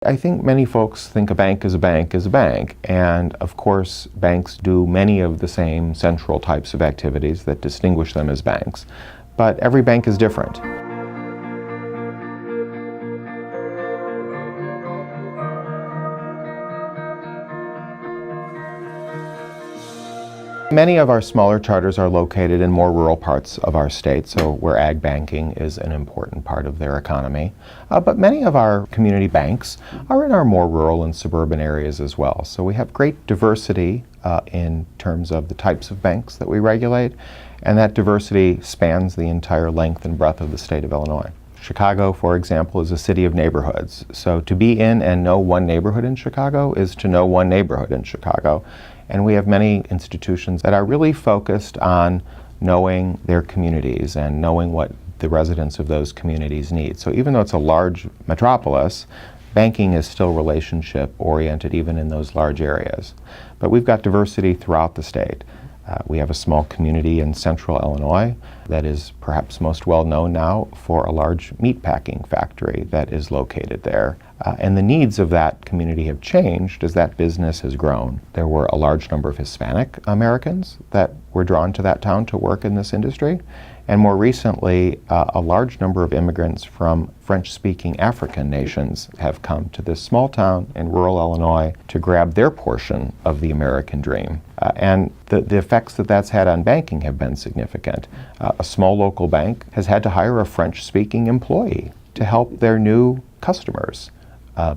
I think many folks think a bank is a bank is a bank, and of course banks do many of the same central types of activities that distinguish them as banks, but every bank is different. Many of our smaller charters are located in more rural parts of our state, so where ag banking is an important part of their economy. But many of our community banks are in our more rural and suburban areas as well. So we have great diversity in terms of the types of banks that we regulate, and that diversity spans the entire length and breadth of the state of Illinois. Chicago, for example, is a city of neighborhoods. So to be in and know one neighborhood in Chicago is to know one neighborhood in Chicago. And we have many institutions that are really focused on knowing their communities and knowing what the residents of those communities need. So even though it's a large metropolis, banking is still relationship oriented even in those large areas. But we've got diversity throughout the state. We have a small community in central Illinois that is perhaps most well known now for a large meatpacking factory that is located there. And the needs of that community have changed as that business has grown. There were a large number of Hispanic Americans that were drawn to that town to work in this industry. And more recently, a large number of immigrants from French-speaking African nations have come to this small town in rural Illinois to grab their portion of the American dream. And the effects that that's had on banking have been significant. A small local bank has had to hire a French-speaking employee to help their new customers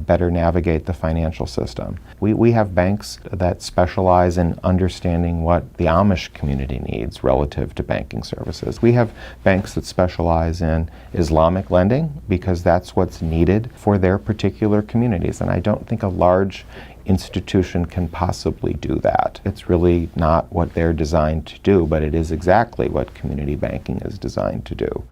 better navigate the financial system. We have banks that specialize in understanding what the Amish community needs relative to banking services. We have banks that specialize in Islamic lending because that's what's needed for their particular communities. And I don't think a large institution can possibly do that. It's really not what they're designed to do, but it is exactly what community banking is designed to do.